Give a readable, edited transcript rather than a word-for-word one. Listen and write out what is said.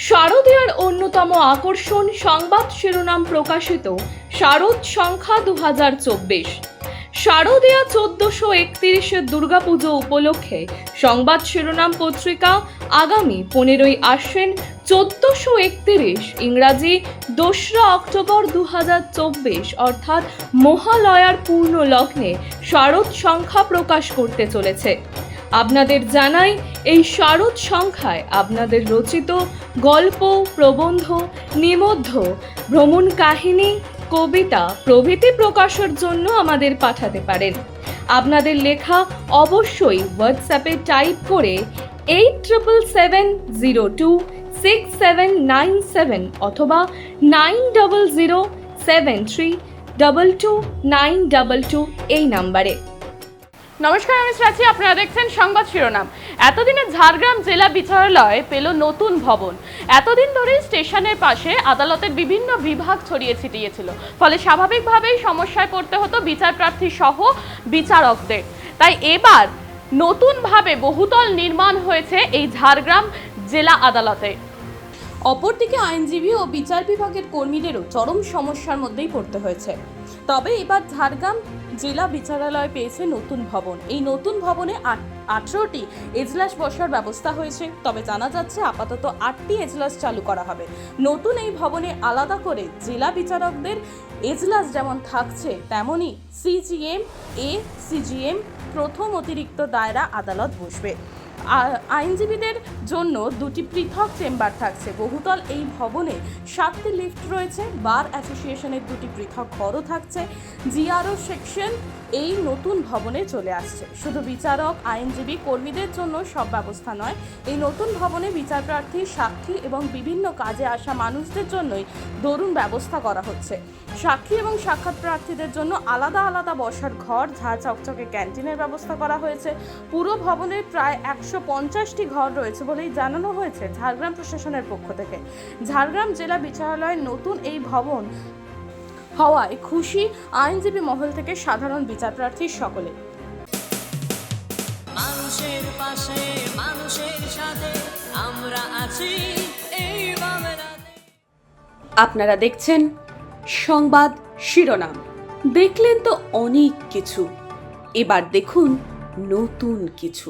শারদীয়ার অন্যতম আকর্ষণ সংবাদ শিরোনাম প্রকাশিত শারদ সংখ্যা 2024। শারদীয়া 1431 দুর্গাপুজো উপলক্ষে সংবাদ শিরোনাম পত্রিকা আগামী 15ই আশ্বিন 1431 ইংরাজি 2রা অক্টোবর 2024 অর্থাৎ মহালয়ার পূর্ণ লগ্নে শারদ সংখ্যা প্রকাশ করতে চলেছে। আপনাদের জানাই, এই শারদ সংখ্যায় আপনাদের রচিত গল্প, প্রবন্ধ, নিবন্ধ, ভ্রমণ কাহিনী, কবিতা প্রভৃতি প্রকাশের জন্য আমাদের পাঠাতে পারেন। আপনাদের লেখা অবশ্যই হোয়াটসঅ্যাপে টাইপ করে 87026797 অথবা 9007322922 এই নাম্বারে। নমস্কার, আমি শ্রাচী। আপনারা দেখছেন সংবাদ শিরোনাম। এতদিনে ঝাড়গ্রাম জেলা বিচারালয় পেল নতুন ভবন। এতদিন ধরে স্টেশনের পাশে আদালতের বিভিন্ন বিভাগ ছড়িয়ে ছিটিয়ে ছিল, ফলে স্বাভাবিকভাবেই সমস্যায় পড়তে হতো বিচারপ্রার্থী সহ বিচারকদের। তাই এবার নতুনভাবে বহুতল নির্মাণ হয়েছে এই ঝাড়গ্রাম জেলা আদালতে। অপরদিকে আইনজীবী ও বিচার বিভাগের কর্মীদেরও চরম সমস্যার মধ্যেই পড়তে হয়েছে। তবে এবার ঝাড়গ্রাম জেলা বিচারালয় পেয়েছে নতুন ভবন। এই নতুন ভবনে 18টি এজলাস বসার ব্যবস্থা হয়েছে। তবে জানা যাচ্ছে আপাতত 8টি এজলাস চালু করা হবে। নতুন এই ভবনে আলাদা করে জেলা বিচারকদের এজলাস যেমন থাকছে, তেমনি সিজিএম, সিজিএম প্রথম অতিরিক্ত দায়রা আদালত বসবে। আইনজীবীদের জন্য 2টি পৃথক চেম্বার থাকছে। বহুতল এই ভবনে 7টি লিফট রয়েছে। বার অ্যাসোসিয়েশনের 2টি পৃথক ঘরও থাকছে। জিআরও সেকশন এই নতুন ভবনে চলে আসছে। শুধু বিচারক, আইনজীবী, কর্মীদের জন্য সব ব্যবস্থা নয়, এই নতুন ভবনে বিচারপ্রার্থী, সাক্ষী এবং বিভিন্ন কাজে আসা মানুষদের জন্যই দরুন ব্যবস্থা করা হচ্ছে। সাক্ষী এবং সাক্ষাৎ প্রার্থীদের জন্য আলাদা আলাদা বসার ঘর, ঝাঁ চকচকে ক্যান্টিনের ব্যবস্থা করা হয়েছে। পুরো ভবনের প্রায় 150টি ঘর রয়েছে বলেই জানানো হয়েছে ঝাড়গ্রাম প্রশাসনের পক্ষ থেকে। ঝাড়গ্রাম জেলা বিচারালয়ের নতুন এই ভবন হওয়ায় খুশি আইনজীবী মহল থেকে সাধারণ বিচারপ্রার্থী সকলে। মানুষের পাশে, মানুষের সাথে আমরা আছি এই বাংলাতে। আপনারা দেখছেন সংবাদ শিরোনাম। দেখলেন তো অনেক কিছু, এবার দেখুন নতুন কিছু।